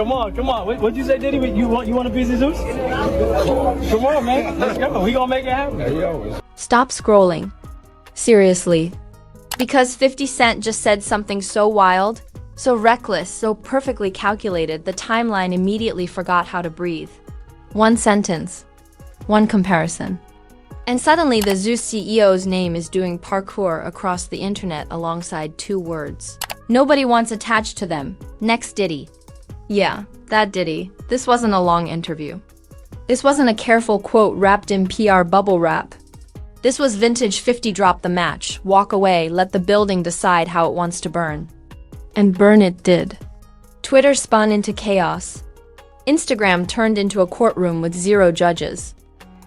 Come on, come on. What'd you say, Diddy? You want a piece of Zeus? Come on, man. Let's go. We gonna make it happen. Stop scrolling. Seriously. Because 50 Cent just said something so wild, so reckless, so perfectly calculated, the timeline immediately forgot how to breathe. One sentence. One comparison. And suddenly the Zeus CEO's name is doing parkour across the internet alongside two words. Nobody wants attached to them. Next Diddy. Yeah, that Diddy. This wasn't a long interview. This wasn't a careful quote wrapped in PR bubble wrap. This was vintage 50 drop the match, walk away, let the building decide how it wants to burn. And burn it did. Twitter spun into chaos. Instagram turned into a courtroom with 0 judges.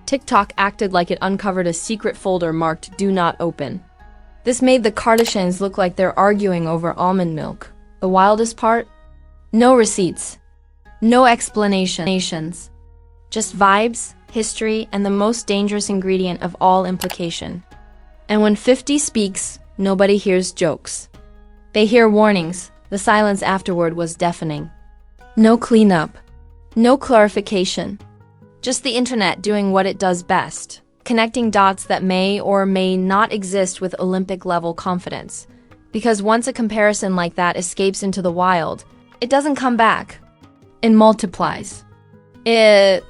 TikTok acted like it uncovered a secret folder marked "Do Not Open." This made the Kardashians look like they're arguing over almond milk. The wildest part? No receipts. No explanations. Just vibes, history, and the most dangerous ingredient of all, implication. And when 50 speaks, nobody hears jokes. They hear warnings. The silence afterward was deafening. No cleanup. No clarification. Just the internet doing what it does best, connecting dots that may or may not exist with Olympic-level confidence. Because once a comparison like that escapes into the wild, it doesn't come back. It multiplies. Yes.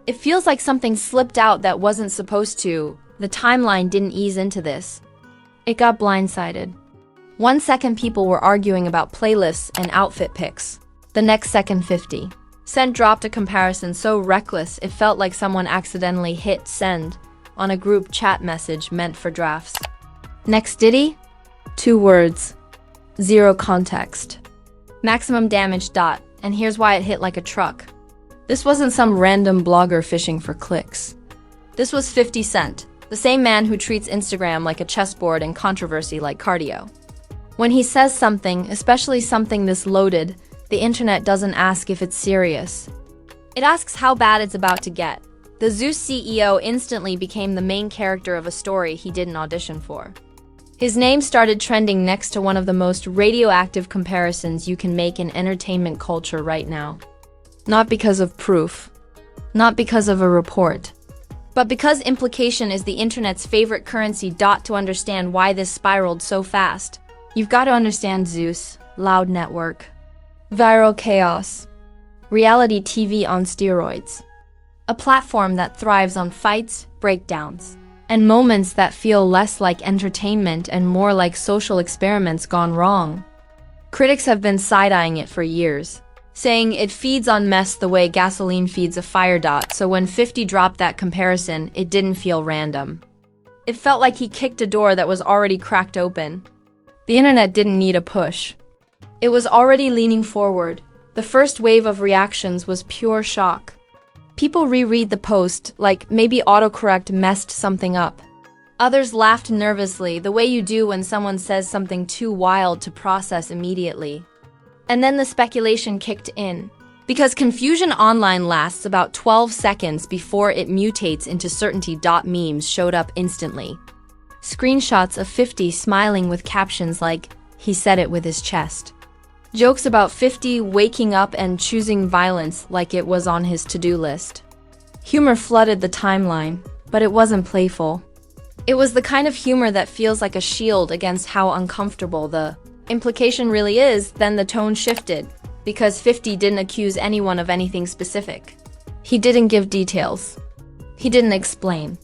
It feels like something slipped out that wasn't supposed to. The timeline didn't ease into this. It got blindsided. 1 second people were arguing about playlists and outfit picks. The next second 50 Cent dropped a comparison so reckless it felt like someone accidentally hit send on a group chat message meant for drafts. Next Diddy? 2 words. 0 context. Maximum damage. And here's why it hit like a truck. This wasn't some random blogger fishing for clicks. This was 50 Cent, the same man who treats Instagram like a chessboard and controversy like cardio. When he says something, especially something this loaded, the internet doesn't ask if it's serious. It asks how bad it's about to get. The Zeus CEO instantly became the main character of a story he didn't audition for. His name started trending next to one of the most radioactive comparisons you can make in entertainment culture right now. Not because of proof. Not because of a report. But because implication is the internet's favorite currency. To understand why this spiraled so fast, you've got to understand Zeus, loud network, viral chaos, reality TV on steroids, a platform that thrives on fights, breakdowns, and moments that feel less like entertainment and more like social experiments gone wrong. Critics have been side-eyeing it for years, saying it feeds on mess the way gasoline feeds a fire. So when 50 dropped that comparison, it didn't feel random. It felt like he kicked a door that was already cracked open. The internet didn't need a push. It was already leaning forward. The first wave of reactions was pure shock. People reread the post like maybe autocorrect messed something up. Others laughed nervously, the way you do when someone says something too wild to process immediately. And then the speculation kicked in. Because confusion online lasts about 12 seconds before it mutates into certainty. Memes showed up instantly. Screenshots of 50 smiling with captions like, "He said it with his chest." Jokes about 50 waking up and choosing violence like it was on his to-do list. Humor flooded the timeline, but it wasn't playful. It was the kind of humor that feels like a shield against how uncomfortable the implication really is. Then the tone shifted, because 50 didn't accuse anyone of anything specific. He didn't give details. He didn't explain.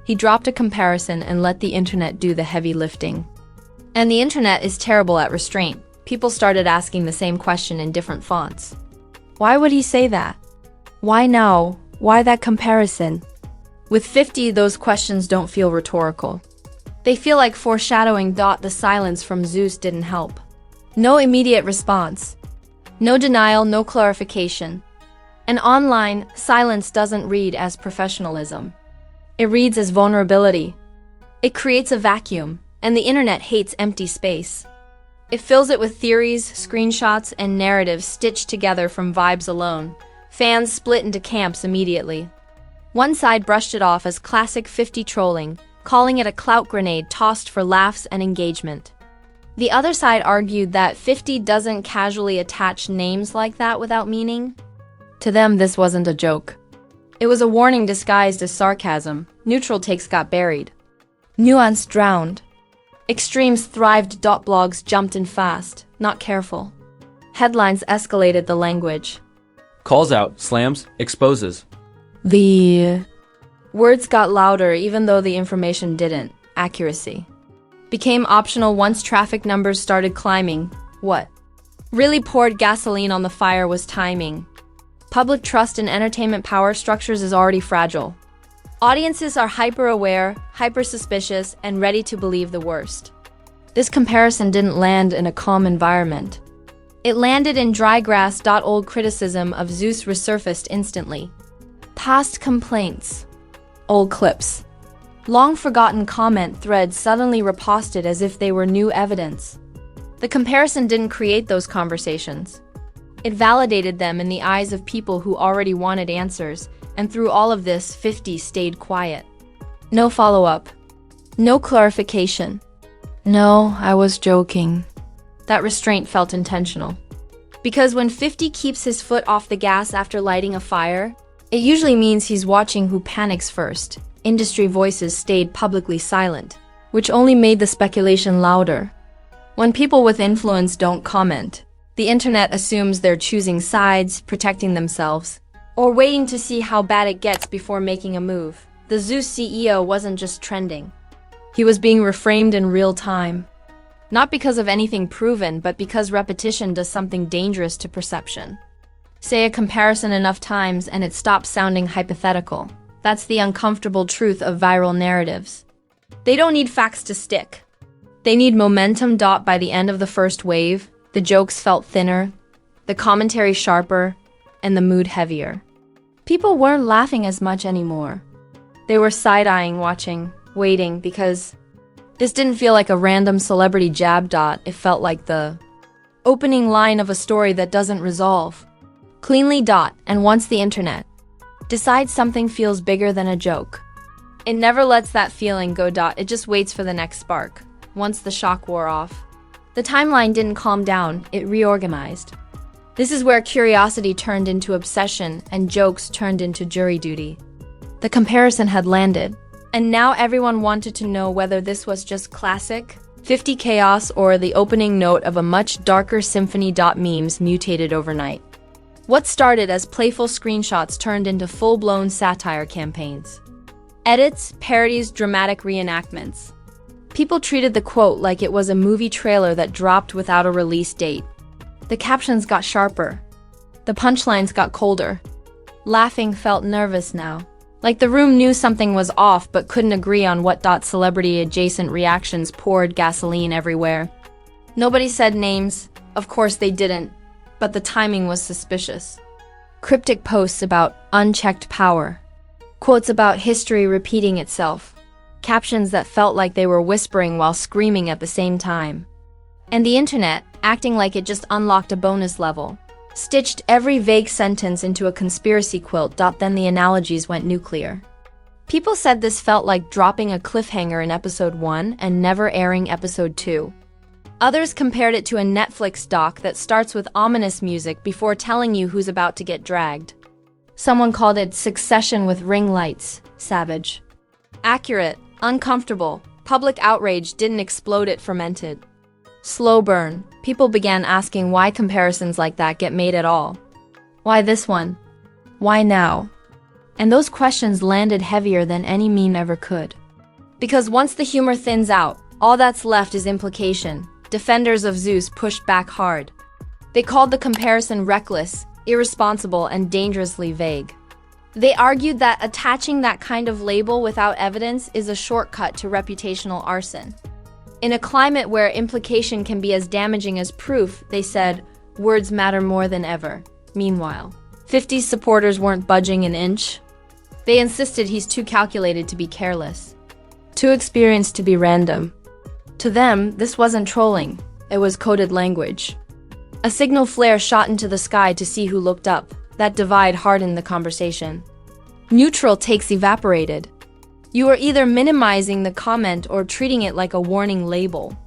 He dropped a comparison and let the internet do the heavy lifting. And the internet is terrible at restraint. People started asking the same question in different fonts. Why would he say that? Why now? Why that comparison? With 50, those questions don't feel rhetorical. They feel like foreshadowing. The silence from Zeus didn't help. No immediate response. No denial, no clarification. And online, silence doesn't read as professionalism. It reads as vulnerability. It creates a vacuum, and the internet hates empty space. It fills it with theories, screenshots, and narratives stitched together from vibes alone. Fans split into camps immediately. One side brushed it off as classic 50 trolling, calling it a clout grenade tossed for laughs and engagement. The other side argued that 50 doesn't casually attach names like that without meaning. To them, this wasn't a joke. It was a warning disguised as sarcasm. Neutral takes got buried. Nuance drowned. Extremes thrived. Blogs jumped in fast, not careful. Headlines escalated the language. Calls out, slams, exposes. The words got louder even though the information didn't. Accuracy became optional once traffic numbers started climbing. What really poured gasoline on the fire was timing. Public trust in entertainment power structures is already fragile. Audiences are hyper-aware, hyper-suspicious, and ready to believe the worst. This comparison didn't land in a calm environment. It landed in dry grass. Old criticism of Zeus resurfaced instantly. Past complaints. Old clips. Long-forgotten comment threads suddenly reposted as if they were new evidence. The comparison didn't create those conversations. It validated them in the eyes of people who already wanted answers, and through all of this, 50 stayed quiet. No follow-up. No clarification. No, I was joking. That restraint felt intentional. Because when 50 keeps his foot off the gas after lighting a fire, it usually means he's watching who panics first. Industry voices stayed publicly silent, which only made the speculation louder. When people with influence don't comment, the internet assumes they're choosing sides, protecting themselves, or waiting to see how bad it gets before making a move. The Zeus CEO wasn't just trending. He was being reframed in real time. Not because of anything proven, but because repetition does something dangerous to perception. Say a comparison enough times and it stops sounding hypothetical. That's the uncomfortable truth of viral narratives. They don't need facts to stick. They need momentum. By the end of the first wave, the jokes felt thinner, the commentary sharper, and the mood heavier. People weren't laughing as much anymore. They were side-eyeing, watching, waiting, because this didn't feel like a random celebrity jab. It felt like the opening line of a story that doesn't resolve. Cleanly. And once the internet decides something feels bigger than a joke, it never lets that feeling go. It just waits for the next spark. Once the shock wore off, the timeline didn't calm down, it reorganized. This is where curiosity turned into obsession and jokes turned into jury duty. The comparison had landed, and now everyone wanted to know whether this was just classic 50 chaos or the opening note of a much darker symphony. Memes mutated overnight. What started as playful screenshots turned into full-blown satire campaigns. Edits, parodies, dramatic reenactments. People treated the quote like it was a movie trailer that dropped without a release date. The captions got sharper. The punchlines got colder. Laughing felt nervous now. Like the room knew something was off but couldn't agree on what. Celebrity-adjacent reactions poured gasoline everywhere. Nobody said names. Of course they didn't. But the timing was suspicious. Cryptic posts about unchecked power. Quotes about history repeating itself. Captions that felt like they were whispering while screaming at the same time. And the internet, acting like it just unlocked a bonus level, stitched every vague sentence into a conspiracy quilt. Then the analogies went nuclear. People said this felt like dropping a cliffhanger in episode 1 and never airing episode 2. Others compared it to a Netflix doc that starts with ominous music before telling you who's about to get dragged. Someone called it Succession with ring lights. Savage. Accurate. Uncomfortable. Public outrage didn't explode, it fermented. Slow burn. People began asking why comparisons like that get made at all. Why this one? Why now? And those questions landed heavier than any meme ever could. Because once the humor thins out, all that's left is implication. Defenders of Zeus pushed back hard. They called the comparison reckless, irresponsible, and dangerously vague. They argued that attaching that kind of label without evidence is a shortcut to reputational arson. In a climate where implication can be as damaging as proof, they said, words matter more than ever. Meanwhile, 50's supporters weren't budging an inch. They insisted he's too calculated to be careless, too experienced to be random. To them, this wasn't trolling, it was coded language. A signal flare shot into the sky to see who looked up. That divide hardened the conversation. Neutral takes evaporated. You are either minimizing the comment or treating it like a warning label.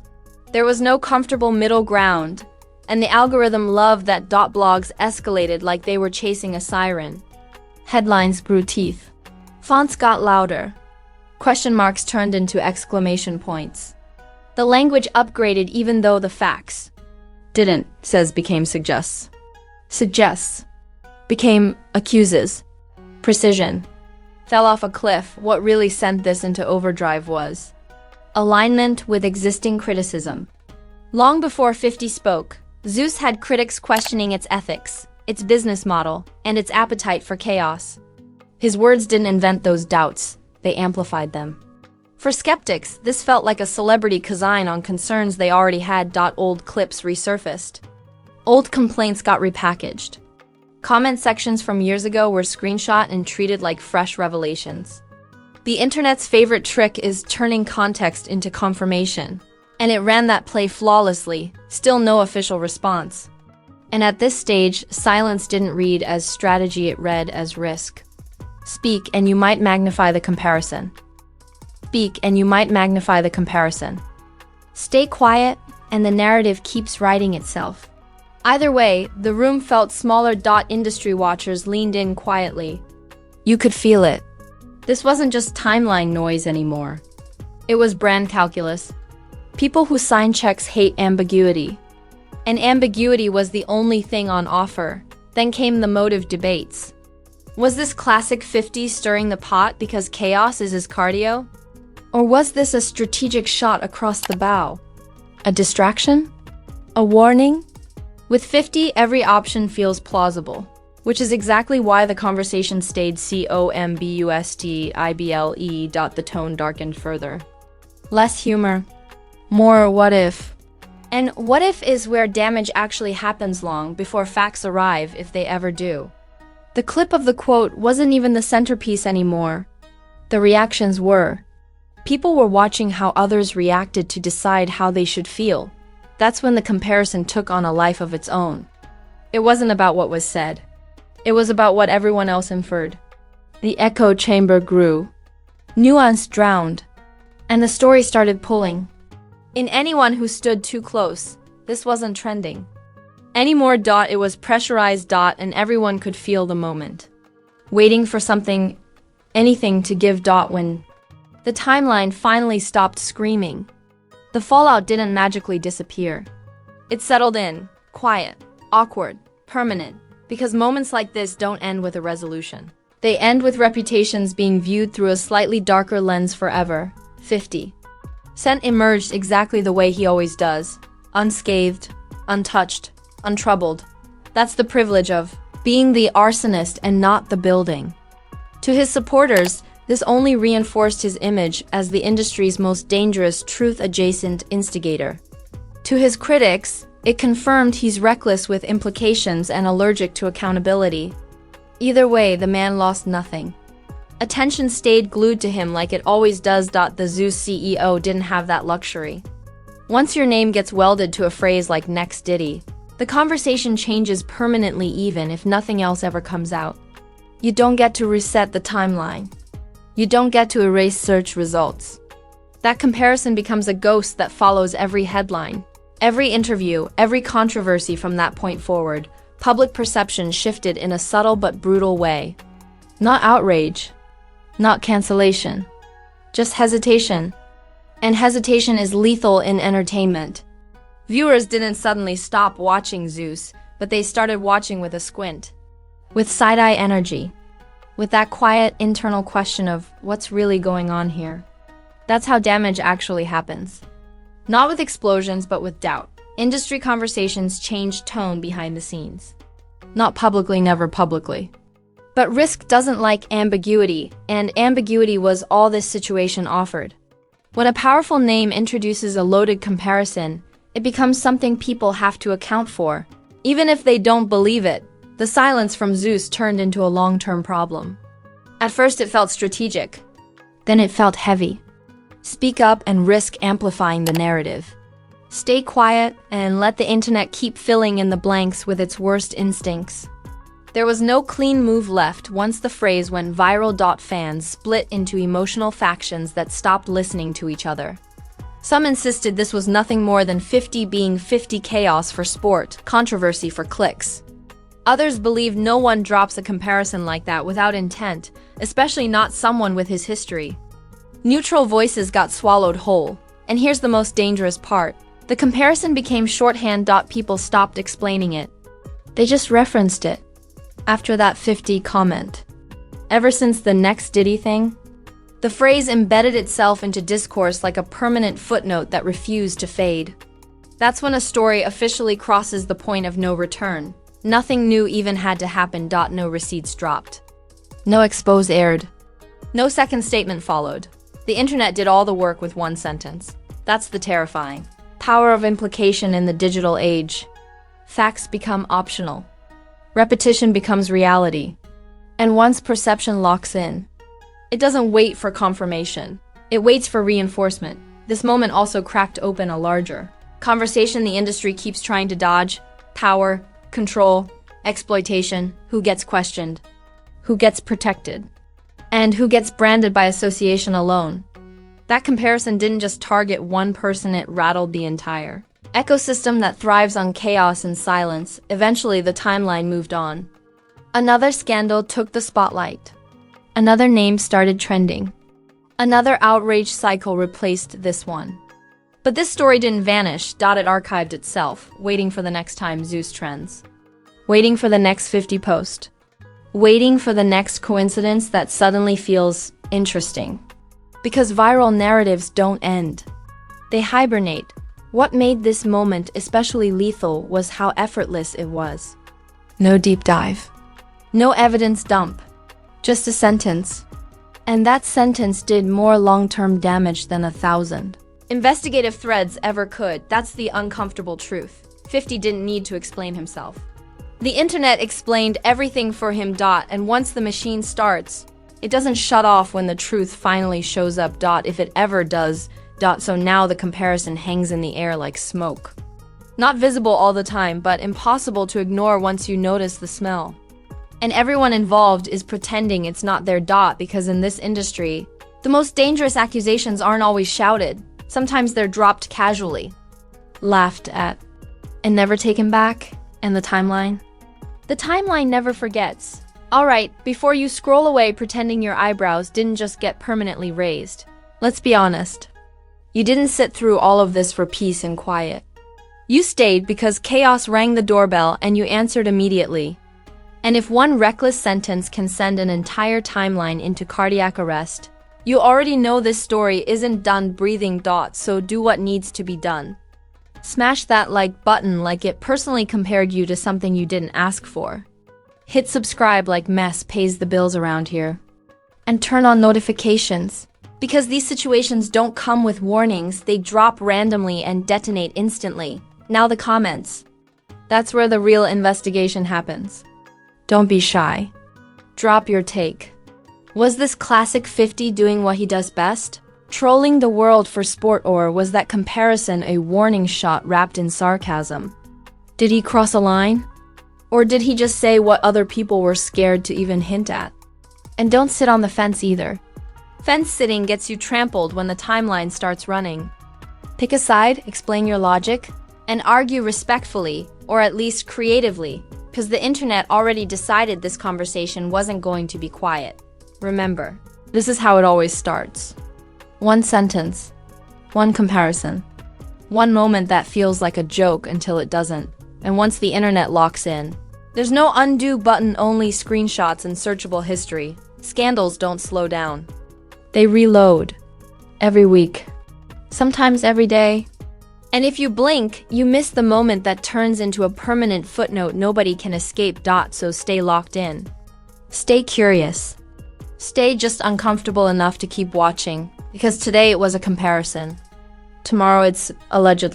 There was no comfortable middle ground, and the algorithm loved that blogs escalated like they were chasing a siren. Headlines grew teeth. Fonts got louder. Question marks turned into exclamation points. The language upgraded even though the facts didn't, says became suggests. Suggests became accuses. Precision fell off a cliff. What really sent this into overdrive was alignment with existing criticism. Long before 50 spoke, Zeus had critics questioning its ethics, its business model, and its appetite for chaos. His words didn't invent those doubts, they amplified them. For skeptics, this felt like a celebrity kazine on concerns they already had. Old clips resurfaced. Old complaints got repackaged. Comment sections from years ago were screenshot and treated like fresh revelations. The internet's favorite trick is turning context into confirmation, and it ran that play flawlessly, still no official response. And at this stage, silence didn't read as strategy, it read as risk. Speak and you might magnify the comparison. Speak and you might magnify the comparison. Stay quiet and the narrative keeps writing itself. Either way, the room felt smaller. Industry watchers leaned in quietly. You could feel it. This wasn't just timeline noise anymore. It was brand calculus. People who sign checks hate ambiguity. And ambiguity was the only thing on offer. Then came the motive debates. Was this classic 50 stirring the pot because chaos is his cardio? Or was this a strategic shot across the bow? A distraction? A warning? With 50, every option feels plausible, which is exactly why the conversation stayed combustible. The tone darkened further. Less humor, more what if. And what if is where damage actually happens long before facts arrive, if they ever do. The clip of the quote wasn't even the centerpiece anymore. The reactions were. People were watching how others reacted to decide how they should feel. That's when the comparison took on a life of its own. It wasn't about what was said. It was about what everyone else inferred. The echo chamber grew. Nuance drowned. And the story started pulling. In anyone who stood too close, this wasn't trending anymore. It was pressurized. And everyone could feel the moment. Waiting for something, anything to give. When the timeline finally stopped screaming, the fallout didn't magically disappear. It settled in, quiet, awkward, permanent, because moments like this don't end with a resolution. They end with reputations being viewed through a slightly darker lens forever. 50. Cent emerged exactly the way he always does. Unscathed, untouched, untroubled. That's the privilege of being the arsonist and not the building. To his supporters, this only reinforced his image as the industry's most dangerous truth-adjacent instigator. To his critics, it confirmed he's reckless with implications and allergic to accountability. Either way, the man lost nothing. Attention stayed glued to him like it always does. The Zeus CEO didn't have that luxury. Once your name gets welded to a phrase like next Diddy, the conversation changes permanently even if nothing else ever comes out. You don't get to reset the timeline. You don't get to erase search results. That comparison becomes a ghost that follows every headline, every interview, every controversy from that point forward. Public perception shifted in a subtle but brutal way. Not outrage, not cancellation, just hesitation. And hesitation is lethal in entertainment. Viewers didn't suddenly stop watching Zeus, but they started watching with a squint, with side-eye energy. With that quiet internal question of what's really going on here. That's how damage actually happens. Not with explosions, but with doubt. Industry conversations changed tone behind the scenes. Not publicly, never publicly. But risk doesn't like ambiguity, and ambiguity was all this situation offered. When a powerful name introduces a loaded comparison, it becomes something people have to account for. Even if they don't believe it, the silence from Zeus turned into a long-term problem. At first it felt strategic. Then it felt heavy. Speak up and risk amplifying the narrative. Stay quiet and let the internet keep filling in the blanks with its worst instincts. There was no clean move left once the phrase went viral. Fans split into emotional factions that stopped listening to each other. Some insisted this was nothing more than 50 being 50 chaos for sport, controversy for clicks. Others believed no one drops a comparison like that without intent, especially not someone with his history. Neutral voices got swallowed whole. And here's the most dangerous part. The comparison became shorthand. People stopped explaining it. They just referenced it. After that 50 comment. Ever since the next Diddy thing, the phrase embedded itself into discourse like a permanent footnote that refused to fade. That's when a story officially crosses the point of no return. Nothing new even had to happen. No receipts dropped. No expose aired. No second statement followed. The internet did all the work with one sentence. That's the terrifying power of implication in the digital age. Facts become optional. Repetition becomes reality. And once perception locks in, it doesn't wait for confirmation. It waits for reinforcement. This moment also cracked open a larger conversation the industry keeps trying to dodge: power, control, exploitation, who gets questioned, who gets protected, and who gets branded by association alone. That comparison didn't just target one person, it rattled the entire ecosystem that thrives on chaos and silence. Eventually, the timeline moved on. Another scandal took the spotlight. Another name started trending. Another outrage cycle replaced this one. But this story didn't vanish. It archived itself, waiting for the next time Zeus trends. Waiting for the next 50 post. Waiting for the next coincidence that suddenly feels interesting. Because viral narratives don't end. They hibernate. What made this moment especially lethal was how effortless it was. No deep dive. No evidence dump. Just a sentence. And that sentence did more long-term damage than 1,000 investigative threads ever could. That's the uncomfortable truth. 50 didn't need to explain himself. The internet explained everything for him. And once the machine starts, it doesn't shut off when the truth finally shows up. If it ever does. So now the comparison hangs in the air like smoke. Not visible all the time, but impossible to ignore once you notice the smell. And everyone involved is pretending it's not their. Because in this industry, the most dangerous accusations aren't always shouted. Sometimes they're dropped casually, laughed at, and never taken back. And the timeline? The timeline never forgets. Alright, before you scroll away pretending your eyebrows didn't just get permanently raised. Let's be honest. You didn't sit through all of this for peace and quiet. You stayed because chaos rang the doorbell and you answered immediately. And if one reckless sentence can send an entire timeline into cardiac arrest, you already know this story isn't done breathing. So do what needs to be done. Smash that like button like it personally compared you to something you didn't ask for. Hit subscribe like mess pays the bills around here. And turn on notifications. Because these situations don't come with warnings, they drop randomly and detonate instantly. Now the comments. That's where the real investigation happens. Don't be shy. Drop your take. Was this classic 50 doing what he does best? Trolling the world for sport, or was that comparison a warning shot wrapped in sarcasm? Did he cross a line? Or did he just say what other people were scared to even hint at? And don't sit on the fence either. Fence sitting gets you trampled when the timeline starts running. Pick a side, explain your logic, and argue respectfully, or at least creatively, because the internet already decided this conversation wasn't going to be quiet. Remember, this is how it always starts. One sentence, one comparison, one moment that feels like a joke until it doesn't. And once the internet locks in, there's no undo button, only screenshots and searchable history. Scandals don't slow down. They reload. Every week. Sometimes every day. And if you blink, you miss the moment that turns into a permanent footnote nobody can escape. So stay locked in. Stay curious. Stay just uncomfortable enough to keep watching. Because today it was a comparison. Tomorrow it's allegedly.